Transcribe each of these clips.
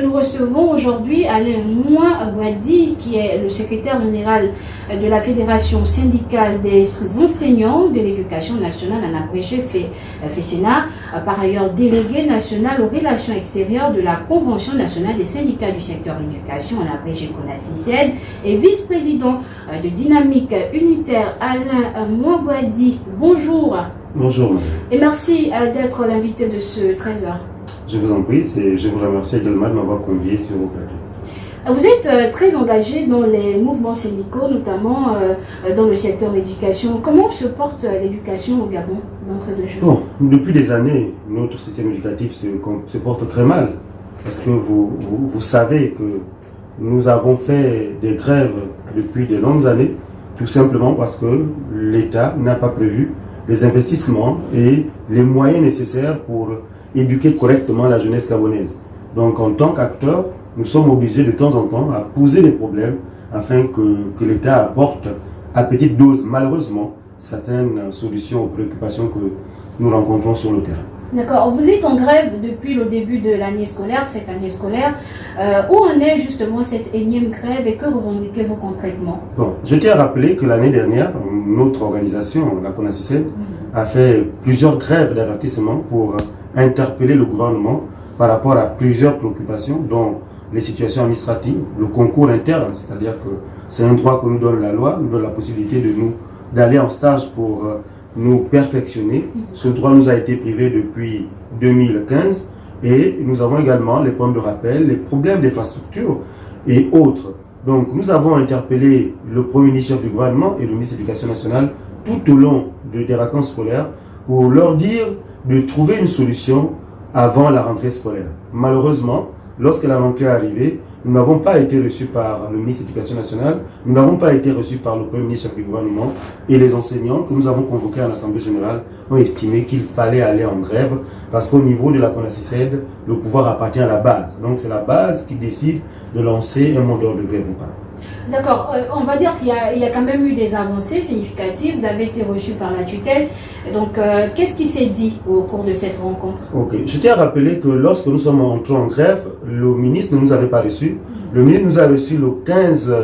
nous recevons aujourd'hui Alain Mouagouadi, qui est le secrétaire général de la Fédération syndicale des enseignants de l'éducation nationale, en abrégé FESENA, par ailleurs délégué national aux relations extérieures de la Convention nationale des syndicats du secteur éducation, en abrégé CONACICED, et vice-président de Dynamique Unitaire. Alain Mouagouadi, bonjour. Bonjour. Et merci d'être l'invité de ce 13h. Je vous en prie, je vous remercie également de m'avoir convié sur vos plateaux. Vous êtes très engagé dans les mouvements syndicaux, notamment dans le secteur de l'éducation. Comment se porte l'éducation au Gabon d'entrée de jeu? Bon, depuis des années, notre système éducatif se porte très mal. Parce que vous savez que nous avons fait des grèves depuis de longues années, tout simplement parce que l'État n'a pas prévu les investissements et les moyens nécessaires pour éduquer correctement la jeunesse gabonaise. Donc en tant qu'acteur, nous sommes obligés de temps en temps à poser des problèmes afin que l'État apporte à petite dose, malheureusement, certaines solutions aux préoccupations que nous rencontrons sur le terrain. D'accord. Vous êtes en grève depuis le début de l'année scolaire, cette année scolaire. Où en est justement cette énième grève et que revendiquez-vous concrètement? Bon, je tiens à rappeler que l'année dernière, notre organisation, la CONACICED, a fait plusieurs grèves d'avertissement pour interpeller le gouvernement par rapport à plusieurs préoccupations, dont les situations administratives, le concours interne, c'est-à-dire que c'est un droit que nous donne la loi, nous donne la possibilité d'aller en stage pour nous perfectionner. Ce droit nous a été privé depuis 2015 et nous avons également les points de rappel, les problèmes d'infrastructure et autres. Donc nous avons interpellé le premier ministre du gouvernement et le ministre de l'Éducation nationale tout au long des vacances scolaires pour leur dire de trouver une solution avant la rentrée scolaire. Malheureusement, lorsque la rentrée est arrivée, nous n'avons pas été reçus par le ministre de l'Éducation nationale, nous n'avons pas été reçus par le premier ministre du gouvernement et les enseignants que nous avons convoqués à l'Assemblée générale ont estimé qu'il fallait aller en grève parce qu'au niveau de la CONACICED, le pouvoir appartient à la base. Donc c'est la base qui décide de lancer un mot d'ordre de grève ou pas. D'accord, on va dire qu'il y a quand même eu des avancées significatives. Vous avez été reçu par la tutelle. Donc, qu'est-ce qui s'est dit au cours de cette rencontre? Ok, je tiens à rappeler que lorsque nous sommes entrés en grève, le ministre ne nous avait pas reçus. Le ministre nous a reçus le 15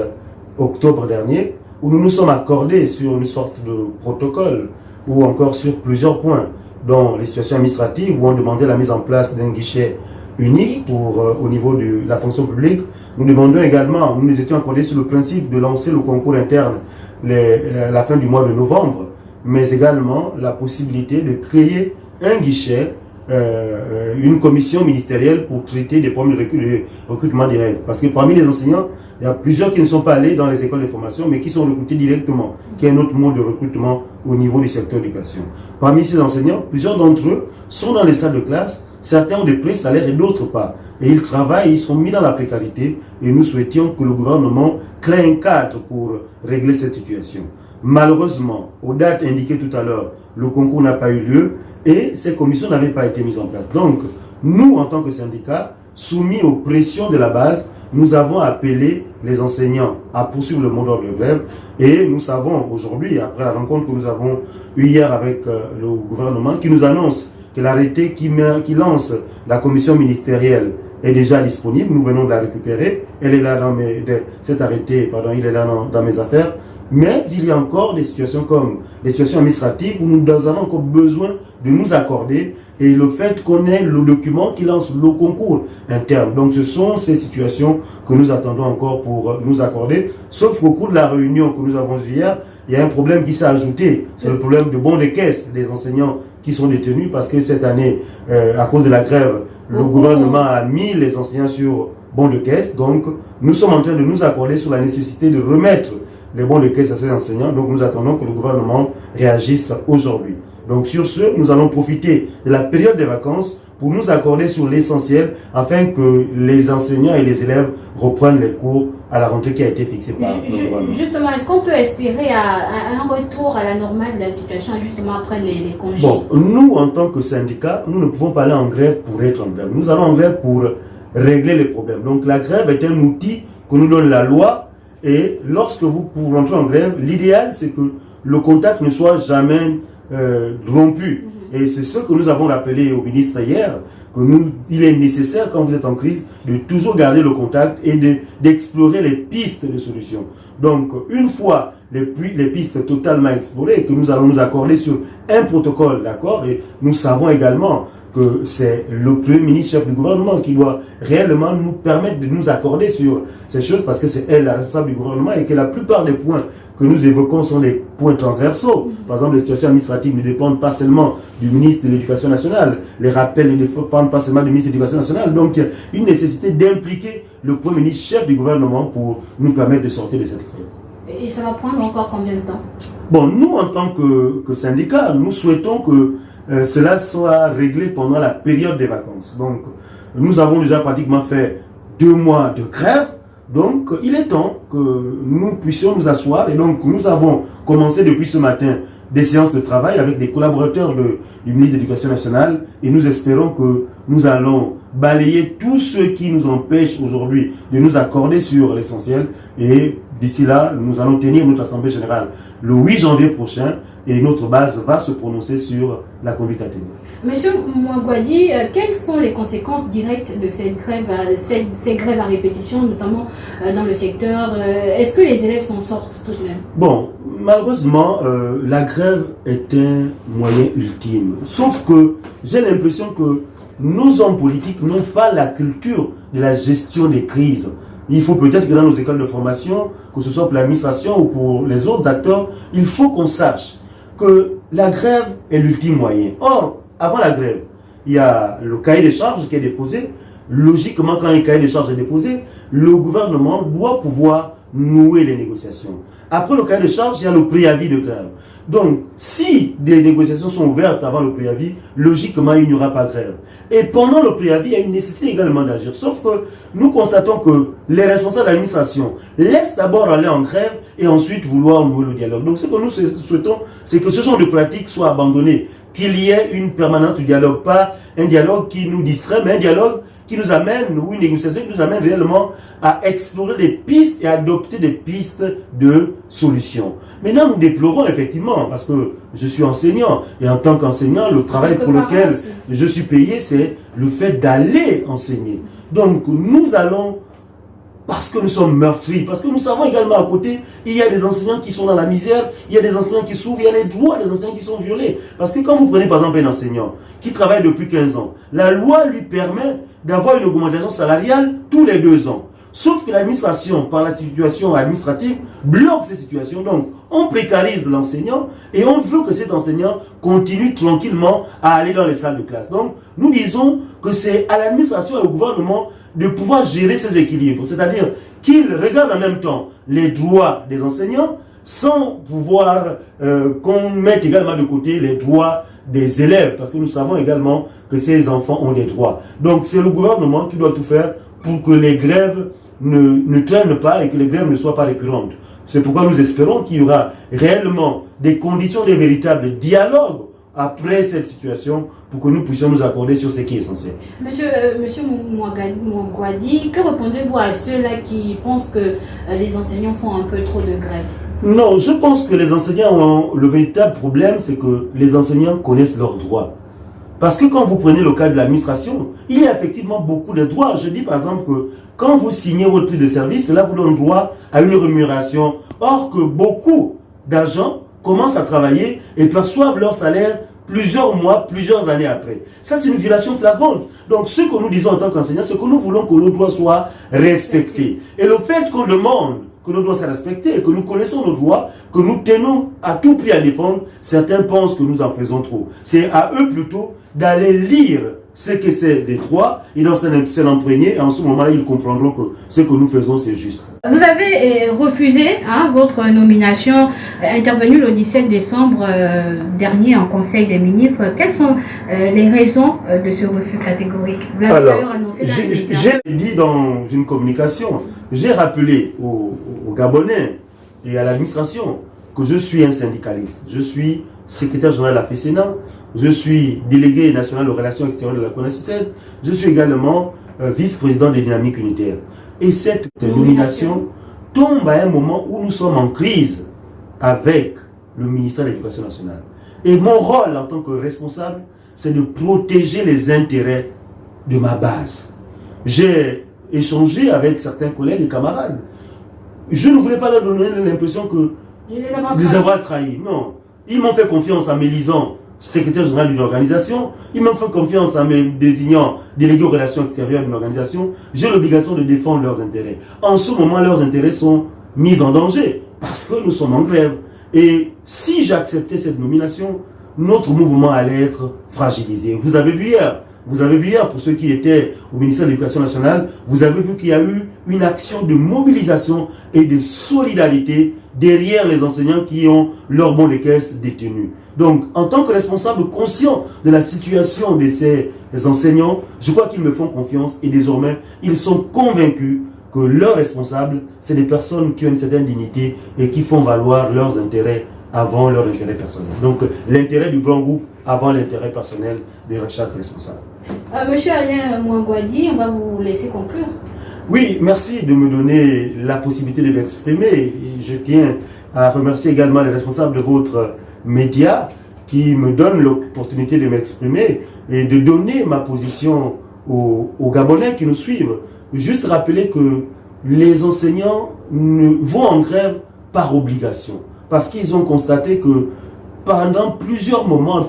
octobre dernier, où nous nous sommes accordés sur une sorte de protocole, ou encore sur plusieurs points, dont les situations administratives, où on demandait la mise en place d'un guichet unique au niveau de la fonction publique. Nous demandions également, nous nous étions accordés sur le principe de lancer le concours interne la fin du mois de novembre, mais également la possibilité de créer un guichet, une commission ministérielle pour traiter des problèmes de recrutement direct. Parce que parmi les enseignants, il y a plusieurs qui ne sont pas allés dans les écoles de formation, mais qui sont recrutés directement, qui est un autre mode de recrutement au niveau du secteur de l'éducation. Parmi ces enseignants, plusieurs d'entre eux sont dans les salles de classe, certains ont des pré-salaires et d'autres pas. Et ils travaillent, ils sont mis dans la précarité et nous souhaitions que le gouvernement crée un cadre pour régler cette situation. Malheureusement, aux dates indiquées tout à l'heure, le concours n'a pas eu lieu et ces commissions n'avaient pas été mises en place. Donc, nous, en tant que syndicat, soumis aux pressions de la base, nous avons appelé les enseignants à poursuivre le mot d'ordre de grève et nous savons aujourd'hui, après la rencontre que nous avons eue hier avec le gouvernement, qui nous annonce que l'arrêté qui lance la commission ministérielle est déjà disponible. Nous venons de la récupérer. Elle est là cet arrêté, pardon, il est là dans mes affaires. Mais il y a encore des situations comme les situations administratives où nous avons encore besoin de nous accorder et le fait qu'on ait le document qui lance le concours interne. Donc ce sont ces situations que nous attendons encore pour nous accorder. Sauf qu'au cours de la réunion que nous avons eue hier, il y a un problème qui s'est ajouté. C'est le problème de bons de caisse des enseignants qui sont détenus parce que cette année, à cause de la grève, le gouvernement a mis les enseignants sur bons de caisse. Donc, nous sommes en train de nous accorder sur la nécessité de remettre les bons de caisse à ces enseignants. Donc, nous attendons que le gouvernement réagisse aujourd'hui. Donc, sur ce, nous allons profiter de la période des vacances pour nous accorder sur l'essentiel afin que les enseignants et les élèves reprennent les cours à la rentrée qui a été fixée par le gouvernement. Justement, est-ce qu'on peut espérer un retour à la normale de la situation justement après les congés? Bon, nous, en tant que syndicat, nous ne pouvons pas aller en grève pour être en grève. Nous allons en grève pour régler les problèmes. Donc, la grève est un outil que nous donne la loi et lorsque vous rentrez en grève, l'idéal, c'est que le contact ne soit jamais rompu. Et c'est ce que nous avons rappelé au ministre hier, il est nécessaire, quand vous êtes en crise, de toujours garder le contact et d'explorer les pistes de solutions. Donc, une fois les pistes totalement explorées, que nous allons nous accorder sur un protocole d'accord, et nous savons également que c'est le Premier ministre, chef du gouvernement, qui doit réellement nous permettre de nous accorder sur ces choses, parce que c'est elle la responsable du gouvernement, et que la plupart des points que nous évoquons sont des points transversaux. Par exemple, les situations administratives ne dépendent pas seulement du ministre de l'Éducation nationale. Les rappels ne dépendent pas seulement du ministre de l'Éducation nationale. Donc, il y a une nécessité d'impliquer le Premier ministre, chef du gouvernement, pour nous permettre de sortir de cette crise. Et ça va prendre encore combien de temps? Bon, nous, en tant que syndicat, nous souhaitons que cela soit réglé pendant la période des vacances. Donc, nous avons déjà pratiquement fait 2 mois de grève. Donc, il est temps que nous puissions nous asseoir. Et donc, nous avons commencé depuis ce matin des séances de travail avec des collaborateurs du ministre de l'Éducation nationale. Et nous espérons que nous allons balayer tout ce qui nous empêche aujourd'hui de nous accorder sur l'essentiel. Et d'ici là, nous allons tenir notre Assemblée générale le 8 janvier prochain. Et notre base va se prononcer sur la conduite à tenir. Monsieur Mwagwadi, quelles sont les conséquences directes de cette grève, ces grèves à répétition, notamment dans le secteur? Est-ce que les élèves s'en sortent tout de même? Bon, malheureusement, la grève est un moyen ultime. Sauf que j'ai l'impression que nos hommes politiques n'ont pas la culture de la gestion des crises. Il faut peut-être que dans nos écoles de formation, que ce soit pour l'administration ou pour les autres acteurs, il faut qu'on sache que la grève est l'ultime moyen. Or, avant la grève, il y a le cahier des charges qui est déposé. Logiquement, quand un cahier des charges est déposé, le gouvernement doit pouvoir nouer les négociations. Après le cahier des charges, il y a le préavis de grève. Donc, si des négociations sont ouvertes avant le préavis, logiquement, il n'y aura pas de grève. Et pendant le préavis, il y a une nécessité également d'agir. Sauf que nous constatons que les responsables de l'administration laissent d'abord aller en grève et ensuite vouloir nouer le dialogue. Donc, ce que nous souhaitons, c'est que ce genre de pratique soit abandonné, qu'il y ait une permanence du dialogue, pas un dialogue qui nous distrait, mais un dialogue qui nous amène, ou une négociation qui nous amène réellement à explorer des pistes et à adopter des pistes de solutions. Maintenant, nous déplorons effectivement, parce que je suis enseignant, et en tant qu'enseignant, le travail pour lequel je suis payé, c'est le fait d'aller enseigner. Donc, nous allons, parce que nous sommes meurtris, parce que nous savons également à côté, il y a des enseignants qui sont dans la misère, il y a des enseignants qui souffrent, il y a les droits des enseignants qui sont violés. Parce que quand vous prenez par exemple un enseignant qui travaille depuis 15 ans, la loi lui permet d'avoir une augmentation salariale tous les 2 ans. Sauf que l'administration, par la situation administrative, bloque ces situations. Donc, on précarise l'enseignant et on veut que cet enseignant continue tranquillement à aller dans les salles de classe. Donc, nous disons que c'est à l'administration et au gouvernement de pouvoir gérer ces équilibres. C'est-à-dire qu'ils regardent en même temps les droits des enseignants sans pouvoir qu'on mette également de côté les droits des élèves. Parce que nous savons également que ces enfants ont des droits. Donc, c'est le gouvernement qui doit tout faire pour que les grèves ne traînent pas et que les grèves ne soient pas récurrentes. C'est pourquoi nous espérons qu'il y aura réellement des conditions de véritable dialogue après cette situation pour que nous puissions nous accorder sur ce qui est essentiel. Monsieur Mwagwadi, que répondez-vous à ceux-là qui pensent que les enseignants font un peu trop de grève? Non, je pense que les enseignants ont le véritable problème, c'est que les enseignants connaissent leurs droits. Parce que quand vous prenez le cas de l'administration, il y a effectivement beaucoup de droits. Je dis par exemple que quand vous signez votre prix de service, cela vous donne droit à une rémunération. Or que beaucoup d'agents commencent à travailler et perçoivent leur salaire plusieurs mois, plusieurs années après. Ça, c'est une violation flagrante. Donc, ce que nous disons en tant qu'enseignants, c'est que nous voulons que nos droits soient respectés. Et le fait qu'on demande que nos droits soient respectés et que nous connaissons nos droits, que nous tenons à tout prix à défendre, certains pensent que nous en faisons trop. C'est à eux plutôt d'aller lire ce que c'est des droits et dans l'imprégner, et en ce moment-là, ils comprendront que ce que nous faisons, c'est juste. Vous avez refusé votre nomination intervenue le 17 décembre dernier en Conseil des ministres. Quelles sont les raisons de ce refus catégorique? Vous l'avez d'ailleurs annoncé dans les médias. J'ai dit dans une communication, j'ai rappelé aux Gabonais et à l'administration que je suis un syndicaliste. Je suis secrétaire général de la FESENA, je suis délégué national aux relations extérieures de la CONACYCEN, je suis également vice-président des dynamiques unitaires. Et cette nomination tombe à un moment où nous sommes en crise avec le ministère de l'Éducation nationale. Et mon rôle en tant que responsable, c'est de protéger les intérêts de ma base. J'ai échangé avec certains collègues et camarades. Je ne voulais pas leur donner l'impression que les avoir trahis. Non. Ils m'ont fait confiance en m'élisant secrétaire général d'une organisation. Ils m'ont fait confiance en me désignant délégué aux relations extérieures d'une organisation. J'ai l'obligation de défendre leurs intérêts. En ce moment, leurs intérêts sont mis en danger parce que nous sommes en grève. Et si j'acceptais cette nomination, notre mouvement allait être fragilisé. Vous avez vu hier, pour ceux qui étaient au ministère de l'Éducation nationale, vous avez vu qu'il y a eu une action de mobilisation et de solidarité derrière les enseignants qui ont leur bon de caisse détenu. Donc, en tant que responsable conscient de la situation de ces enseignants, je crois qu'ils me font confiance et désormais, ils sont convaincus que leurs responsables, c'est des personnes qui ont une certaine dignité et qui font valoir leurs intérêts avant leur intérêt personnel. Donc, l'intérêt du grand groupe avant l'intérêt personnel de chaque responsable. Monsieur Alain Mwangwadi, on va vous laisser conclure. Oui, merci de me donner la possibilité de m'exprimer. Et je tiens à remercier également les responsables de votre média qui me donnent l'opportunité de m'exprimer et de donner ma position aux Gabonais qui nous suivent. Juste rappeler que les enseignants vont en grève par obligation. Parce qu'ils ont constaté que pendant plusieurs moments,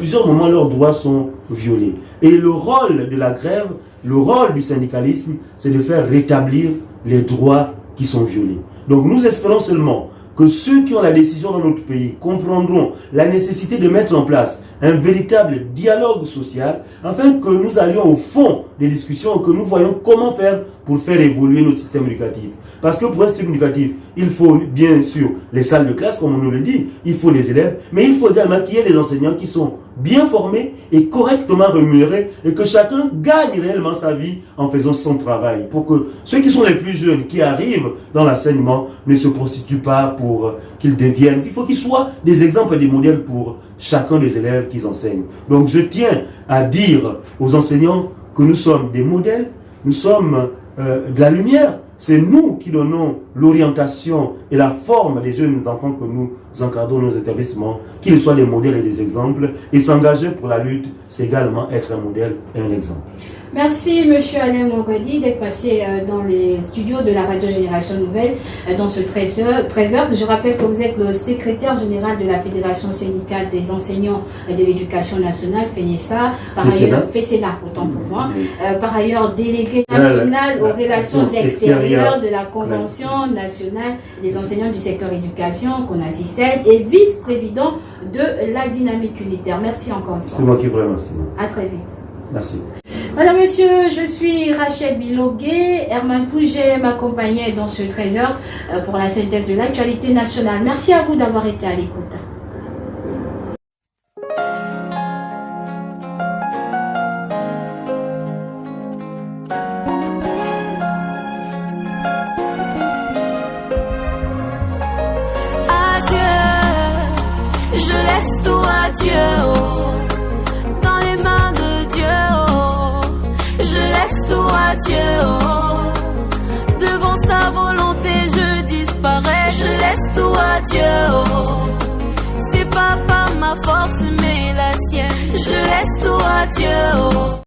leurs droits sont violés. Et le rôle de la grève, le rôle du syndicalisme, c'est de faire rétablir les droits qui sont violés. Donc nous espérons seulement que ceux qui ont la décision dans notre pays comprendront la nécessité de mettre en place un véritable dialogue social afin que nous allions au fond des discussions, que nous voyons comment faire pour faire évoluer notre système éducatif. Parce que pour un système éducatif, il faut bien sûr les salles de classe, comme on nous le dit, il faut les élèves, mais il faut également qu'il y ait des enseignants qui sont bien formés et correctement rémunérés et que chacun gagne réellement sa vie en faisant son travail. Pour que ceux qui sont les plus jeunes, qui arrivent dans l'enseignement, ne se prostituent pas pour qu'ils deviennent. Il faut qu'ils soient des exemples et des modèles pour chacun des élèves qu'ils enseignent. Donc je tiens à dire aux enseignants que nous sommes des modèles, nous sommes de la lumière. C'est nous qui donnons l'orientation et la forme des jeunes enfants que nous encadrons dans nos établissements, qu'ils soient des modèles et des exemples. Et s'engager pour la lutte, c'est également être un modèle et un exemple. Merci Monsieur Alain Mwangwadi d'être passé dans les studios de la Radio Génération Nouvelle dans ce 13h. Je rappelle que vous êtes le secrétaire général de la Fédération syndicale des enseignants de l'éducation nationale, FENESA, FESENA, autant pour moi. Par ailleurs, délégué national aux relations extérieures de la Convention nationale des enseignants du secteur éducation, CONACYSED, et vice-président de la dynamique unitaire. Merci encore une fois. C'est moi qui vous remercie. À très vite. Merci. Madame, Monsieur, je suis Rachel Bilogué. Herman Pouget m'accompagnait dans ce 13h pour la synthèse de l'actualité nationale. Merci à vous d'avoir été à l'écoute. Adieu, je laisse tout à Dieu. Dans les mains de Dieu. Je laisse tout à Dieu, oh. Devant sa volonté je disparais. Je laisse tout à Dieu, oh. C'est pas par ma force mais la sienne. Je laisse tout à Dieu, oh.